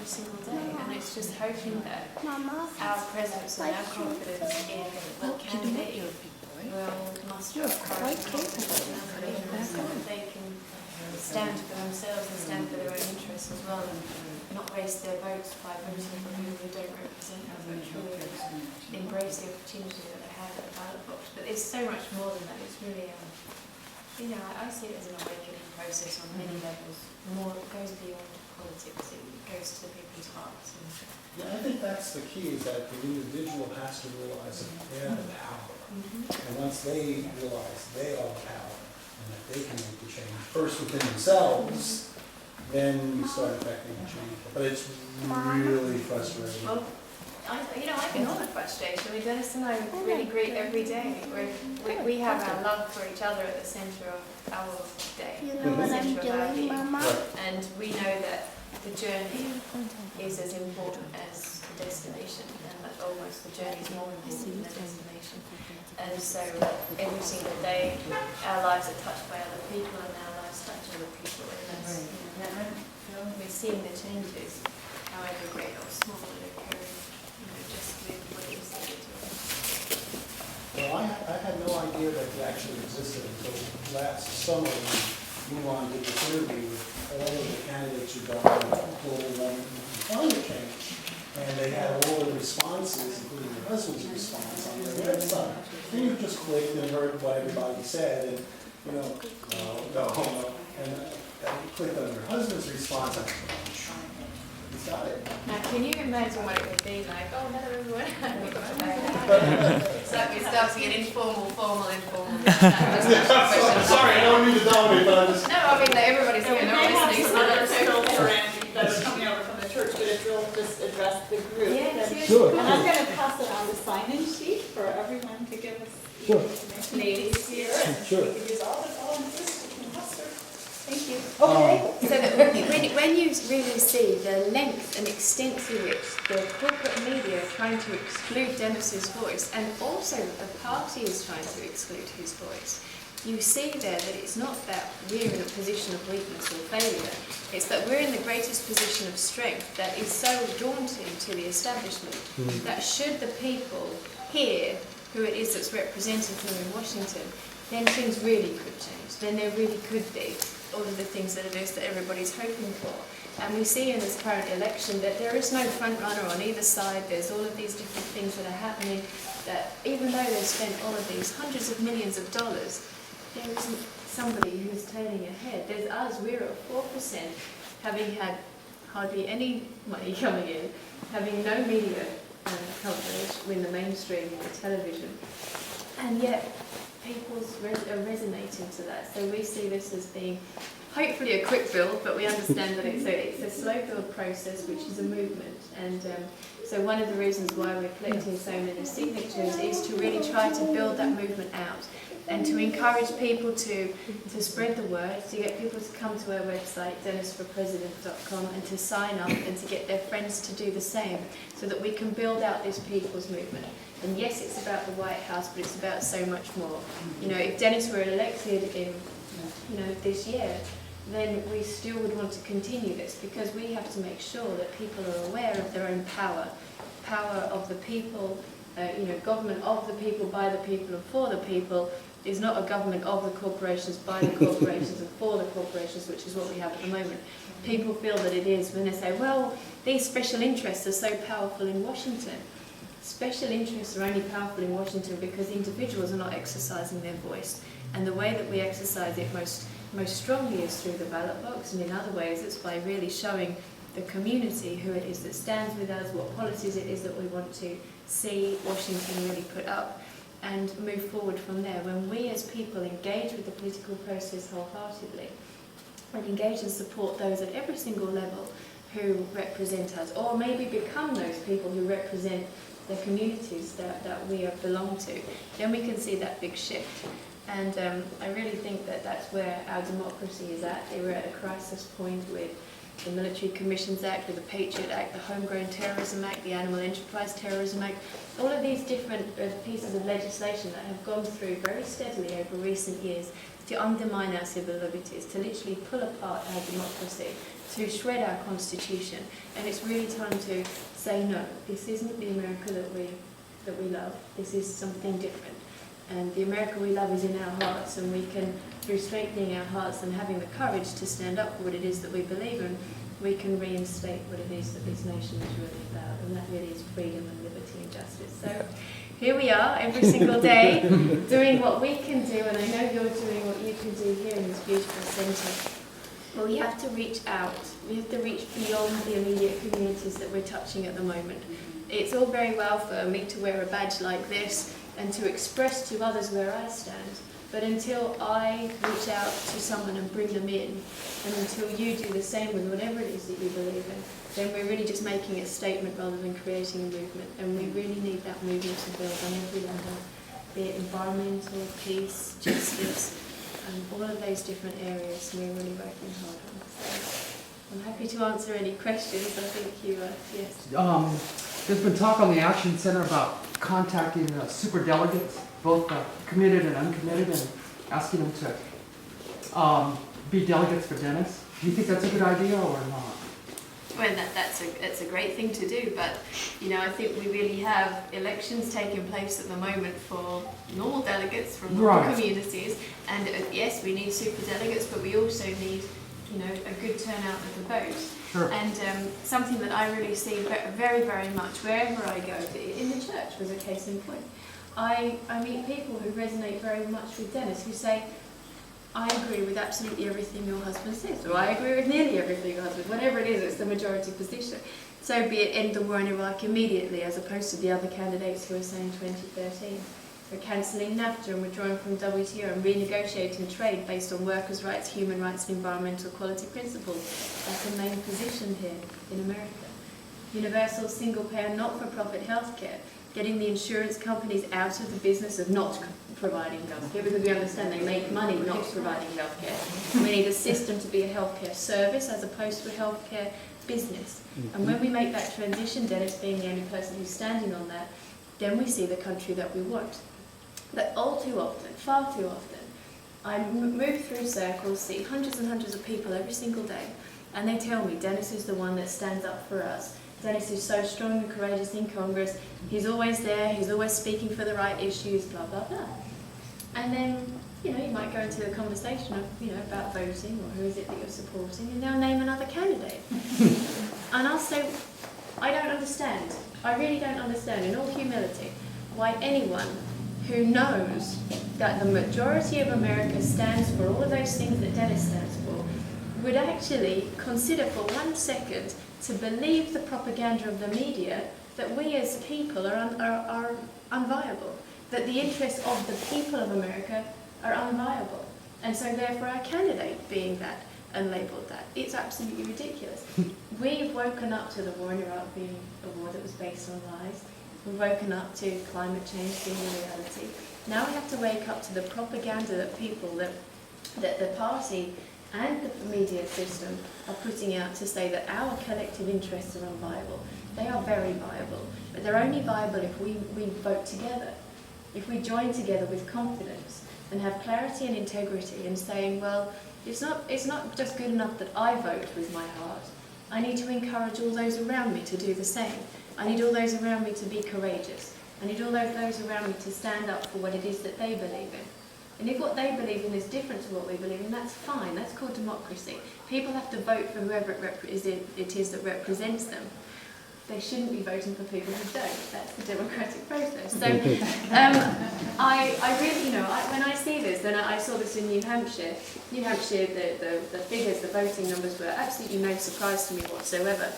every single day, and it's just hoping that our presence and our confidence in what can be will muster up courage and confidence and believers so that they can stand for themselves and stand for their own interests as well, and not waste their votes by voting for people who don't represent us, but truly embrace the opportunity that they have at the ballot box. But it's so much more than that. It's really, I see it as an awakening process on many levels. More, it goes beyond politics. It goes to people's hearts. Yeah, I think that's the key, is that the individual has to realize that they have the power. And once they realize they are the power and that they can make the change first within themselves, then you start affecting the change. But it's really frustrating. Well, I can all the frustration. I mean, Dennis and I really greet every day. We have our love for each other at the centre of our day, You at know the what I'm centre of our doing, being. Mama? And we know that the journey is as important as the destination, and that almost the journey is more important than the destination. And so every single day, our lives are touched by other people, and our lives touch other people, and that's, we're seeing the changes, however great or small, that occur, just with what you said to us. Well, I had no idea that it actually existed until last summer when Mulan did this interview with all of the candidates who got on global warming and climate change. And they had all the responses, including your husband's response, on their website. And you just clicked and heard what everybody said, and no. And you clicked on your husband's response, and he's got it. Now, can you imagine what it would be like? Oh, no, everyone. So we start to get informal, formal. Sorry, I don't mean to dominate, but I just... No, I mean that everybody's here. They're all listening. So Other that's still okay. for Andy that are coming over from the church, but if you'll just address the group. Yes, then- yes. Sure. And I'm going to pass it on the sign-in sheet for everyone to give us Sure. information. Ladies here, and Sure. we can use all of this. Thank you. Okay. So that when you really see the length and extent to which the corporate media are trying to exclude Dennis's voice, and also the party is trying to exclude his voice, you see there that it's not that we're in a position of weakness or failure, it's that we're in the greatest position of strength that is so daunting to the establishment that should the people hear who it is that's representing them in Washington, then things really could change. Then there really could be all of the things that it is that everybody's hoping for. And we see in this current election that there is no front runner on either side. There's all of these different things that are happening, that even though they've spent all of these hundreds of millions of dollars, there isn't somebody who's turning ahead. There's us, we're at 4%, having had hardly any money coming in, having no media coverage in the mainstream, in the television, and yet people are resonating to that. So we see this as being hopefully a quick build, but we understand that it's a slow build process, which is a movement. And so one of the reasons why we're collecting so many signatures is to really try to build that movement out, and to encourage people to spread the word, to get people to come to our website, dennisforpresident.com, and to sign up and to get their friends to do the same, so that we can build out this people's movement. And yes, it's about the White House, but it's about so much more. If Dennis were elected in, this year, then we still would want to continue this, because we have to make sure that people are aware of their own power of the people. Government of the people, by the people, and for the people is not a government of the corporations, by the corporations, and for the corporations, which is what we have at the moment. People feel that it is when they say, well, these special interests are so powerful in Washington. Special interests are only powerful in Washington because individuals are not exercising their voice. And the way that we exercise it most strongly is through the ballot box, and in other ways it's by really showing the community who it is that stands with us, what policies it is that we want to see Washington really put up, and move forward from there. When we as people engage with the political process wholeheartedly, and engage and support those at every single level who represent us, or maybe become those people who represent the communities that we belong to, then we can see that big shift. And I really think that that's where our democracy is at. We're at a crisis point with the Military Commissions Act, with the Patriot Act, the Homegrown Terrorism Act, the Animal Enterprise Terrorism Act, all of these different pieces of legislation that have gone through very steadily over recent years to undermine our civil liberties, to literally pull apart our democracy, to shred our constitution, and it's really time to say no. This isn't the America that we love. This is something different, and the America we love is in our hearts, and we can, through strengthening our hearts and having the courage to stand up for what it is that we believe in, we can reinstate what it is that this nation is really about, and that really is freedom and liberty and justice. So here we are every single day doing what we can do, and I know you're doing what you can do here in this beautiful centre. But we have to reach out. We have to reach beyond the immediate communities that we're touching at the moment. It's all very well for me to wear a badge like this and to express to others where I stand, but until I reach out to someone and bring them in, and until you do the same with whatever it is that you believe in, then we're really just making a statement rather than creating a movement. And we really need that movement to build on every level, be it environmental, peace, justice, and all of those different areas we're really working hard on. So I'm happy to answer any questions. I think you yes. There's been talk on the Action Center about contacting super delegates, both committed and uncommitted, and asking them to be delegates for Dennis. Do you think that's a good idea or not? Well, that's a great thing to do, but I think we really have elections taking place at the moment for normal delegates from normal communities, and yes, we need super delegates, but we also need a good turnout of the vote. Sure. And something that I really see very, very much wherever I go, in the church was a case in point. I meet people who resonate very much with Dennis, who say, I agree with absolutely everything your husband says, or I agree with nearly everything your husband, whatever it is, it's the majority position. So be it end the war in Iraq immediately, as opposed to the other candidates who are saying 2013. We're cancelling NAFTA and withdrawing from WTO and renegotiating trade based on workers' rights, human rights and environmental quality principles. That's a main position here in America. Universal single-payer not-for-profit healthcare, getting the insurance companies out of the business of not providing healthcare, because we understand they make money not providing healthcare. We need a system to be a healthcare service as opposed to a healthcare business. And when we make that transition, Dennis being the only person who's standing on that, then we see the country that we want. But all too often, far too often, I move through circles, see hundreds and hundreds of people every single day, and they tell me Dennis is the one that stands up for us. Dennis is so strong and courageous in Congress. He's always there. He's always speaking for the right issues, blah, blah, blah. And then, you might go into a conversation of, about voting or who is it that you're supporting, and they'll name another candidate. And I'll say, I don't understand. I really don't understand, in all humility, why anyone who knows that the majority of America stands for all of those things that Dennis stands for would actually consider for 1 second to believe the propaganda of the media that we as people are unviable, that the interests of the people of America are unviable, and so therefore our candidate being that and labelled that. It's absolutely ridiculous. We've woken up to the war in Iraq being a war that was based on lies. We've woken up to climate change being a reality. Now we have to wake up to the propaganda that people, that the party and the media system are putting out to say that our collective interests are unviable. They are very viable, but they're only viable if we vote together, if we join together with confidence and have clarity and integrity and saying, well, it's not just good enough that I vote with my heart. I need to encourage all those around me to do the same. I need all those around me to be courageous. I need all those around me to stand up for what it is that they believe in. And if what they believe in is different to what we believe in, that's fine. That's called democracy. People have to vote for whoever it is that represents them. They shouldn't be voting for people who don't. That's the democratic process. So I really, when I see this, and I saw this in New Hampshire, the figures, the voting numbers were absolutely no surprise to me whatsoever,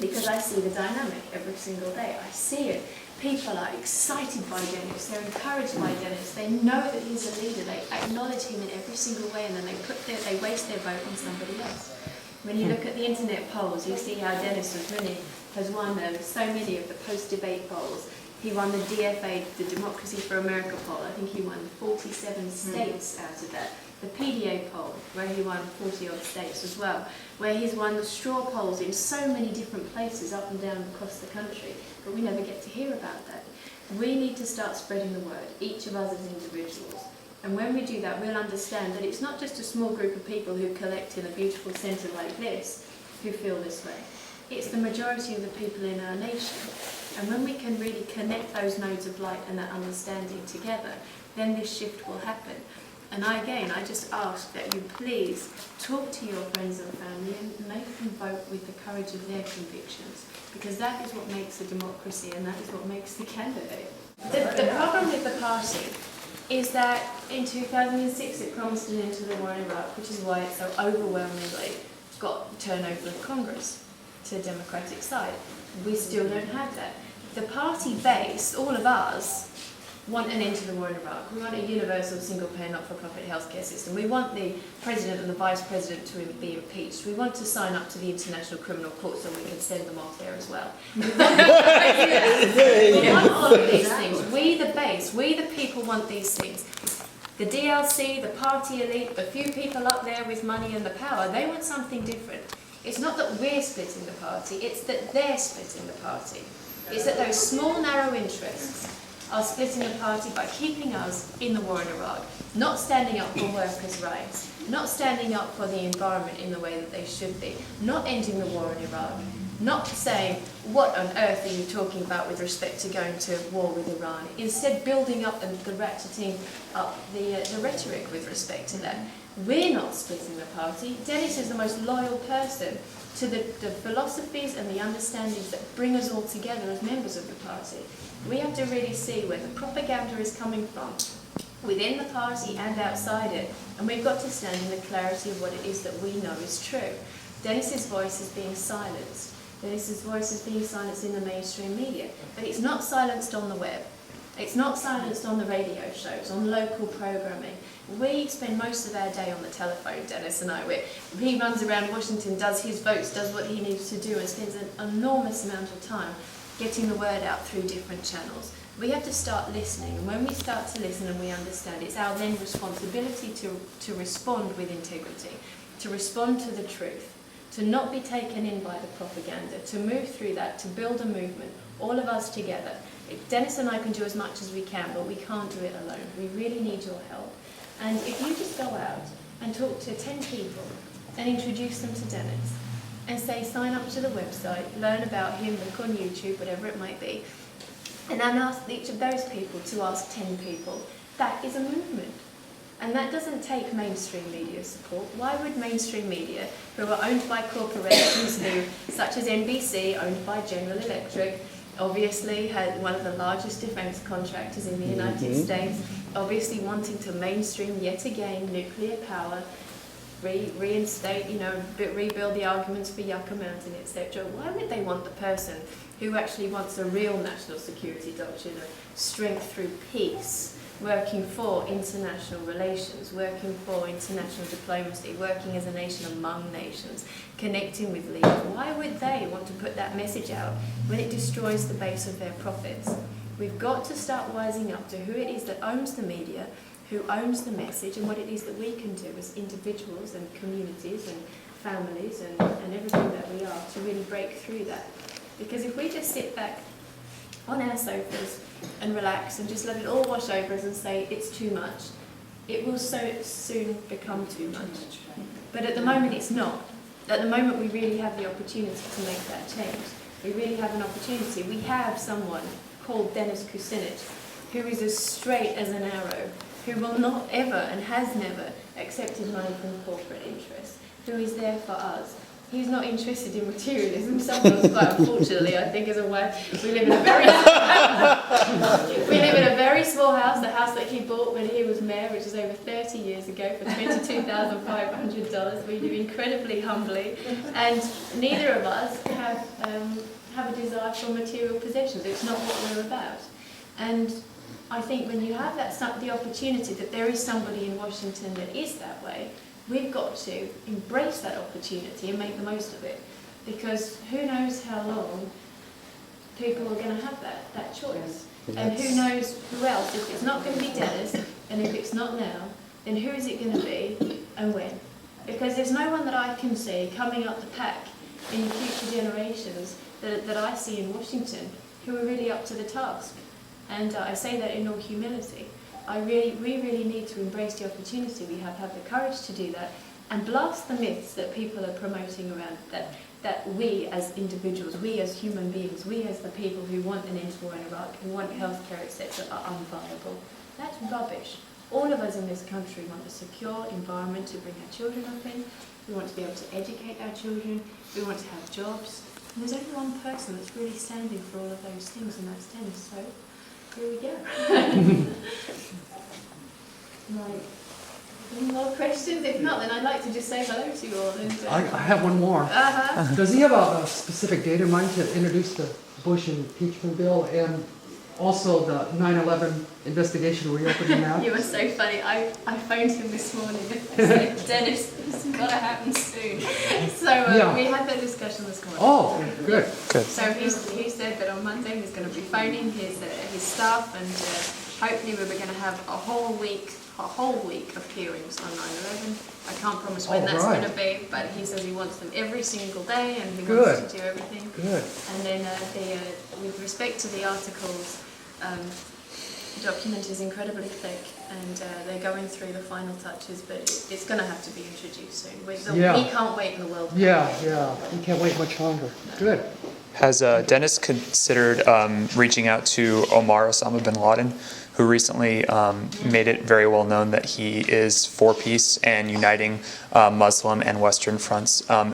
because I see the dynamic every single day. I see it. People are excited by Dennis, they're encouraged by Dennis, they know that he's a leader, they acknowledge him in every single way, and then they waste their vote on somebody else. When you look at the internet polls, you see how Dennis has won so many of the post-debate polls. He won the DFA, the Democracy for America poll. I think he won 47 states out of that. The PDA poll, where he won 40-odd states as well, where he's won the straw polls in so many different places up and down across the country, but we never get to hear about that. We need to start spreading the word, each of us as individuals. And when we do that, we'll understand that it's not just a small group of people who collect in a beautiful centre like this who feel this way. It's the majority of the people in our nation. And when we can really connect those nodes of light and that understanding together, then this shift will happen. And I just ask that you please talk to your friends and family and make them vote with the courage of their convictions, because that is what makes a democracy and that is what makes the candidate. The problem with the party is that in 2006 it promised an end to the war in Iraq, which is why it so overwhelmingly got turnover of Congress to the Democratic side. We still don't have that. The party base, all of us, want an end to the war in Iraq. We want a universal single-payer not-for-profit healthcare system. We want the president and the vice president to be impeached. We want to sign up to the International Criminal Court so we can send them off there as well. We want all of these things. We, the base, we, the people, want these things. The DLC, the party elite, the few people up there with money and the power, they want something different. It's not that we're splitting the party, it's that they're splitting the party. It's that those small, narrow interests are splitting the party by keeping us in the war in Iraq, not standing up for workers' rights, not standing up for the environment in the way that they should be, not ending the war in Iraq, not saying, what on earth are you talking about with respect to going to war with Iran, instead building up and ratcheting up the rhetoric with respect to that. We're not splitting the party. Dennis is the most loyal person to the philosophies and the understandings that bring us all together as members of the party. We have to really see where the propaganda is coming from, within the party and outside it, and we've got to stand in the clarity of what it is that we know is true. Dennis's voice is being silenced. Dennis's voice is being silenced in the mainstream media, but it's not silenced on the web. It's not silenced on the radio shows, on local programming. We spend most of our day on the telephone, Dennis and I. He runs around Washington, does his votes, does what he needs to do, and spends an enormous amount of time getting the word out through different channels. We have to start listening, and when we start to listen and we understand, it's our then responsibility to respond with integrity, to respond to the truth, to not be taken in by the propaganda, to move through that, to build a movement, all of us together. Dennis and I can do as much as we can, but we can't do it alone. We really need your help. And if you just go out and talk to 10 people and introduce them to Dennis and say, sign up to the website, learn about him, look on YouTube, whatever it might be, and then ask each of those people to ask 10 people, that is a movement. And that doesn't take mainstream media support. Why would mainstream media, who are owned by corporations such as NBC, owned by General Electric, obviously had one of the largest defence contractors in the United States, obviously wanting to mainstream yet again nuclear power, reinstate, rebuild the arguments for Yucca Mountain, etc. Why would they want the person who actually wants a real national security doctrine of strength through peace, working for international relations, working for international diplomacy, working as a nation among nations, connecting with leaders? Why would they want to put that message out when it destroys the base of their profits? We've got to start wising up to who it is that owns the media, who owns the message, and what it is that we can do as individuals and communities and families and everything that we are to really break through that. Because if we just sit back on our sofas and relax and just let it all wash over us and say it's too much, it will so soon become too much. But at the moment it's not. At the moment we really have the opportunity to make that change. We really have an opportunity. We have someone called Dennis Kucinich who is as straight as an arrow, who will not ever and has never accepted money from corporate interests, who is there for us. He's not interested in materialism. Sometimes, quite unfortunately, I think, as a way, we live in a very small house, the house that he bought when he was mayor, which is over 30 years ago, for $22,500. We live incredibly humbly, and neither of us have a desire for material possessions. It's not what we're about. And I think when you have the opportunity that there is somebody in Washington that is that way, we've got to embrace that opportunity and make the most of it, because who knows how long people are going to have that choice. And who knows who else. If it's not going to be Dennis, and if it's not now, then who is it going to be and when? Because there's no one that I can see coming up the pack in future generations that I see in Washington who are really up to the task. And I say that in all humility. we really need to embrace the opportunity we have the courage to do that, and blast the myths that people are promoting around that we as individuals, we as human beings, we as the people who want an end to war in Iraq, who want healthcare, etc., are unviable. That's rubbish. All of us in this country want a secure environment to bring our children up in. We want to be able to educate our children. We want to have jobs. And there's only one person that's really standing for all of those things, and that's Dennis. So here we go. Right. Any more questions? If not, then I'd like to just say hello to you all. And, I have one more. Does he have a specific date in mind to introduce the Bush impeachment bill and also the 9/11 investigation reopening that? You were so funny. I phoned him this morning and I said, Dennis, this has got to happen soon. So Yeah. we had that discussion this morning. Oh, good. So he said that on Monday he's going to be phoning his staff, and hopefully we're going to have a whole week of hearings on 9/11. I can't promise when that's right. going to be, but he says he wants them every single day, and he Good. wants to do everything. Good. And then with respect to the articles, the document is incredibly thick, and they're going through the final touches, but it's going to have to be introduced soon. We can't wait in the world. Yeah. We can't wait much longer. Good. Has Dennis considered reaching out to Omar Osama bin Laden, who recently made it very well known that he is for peace and uniting Muslim and Western fronts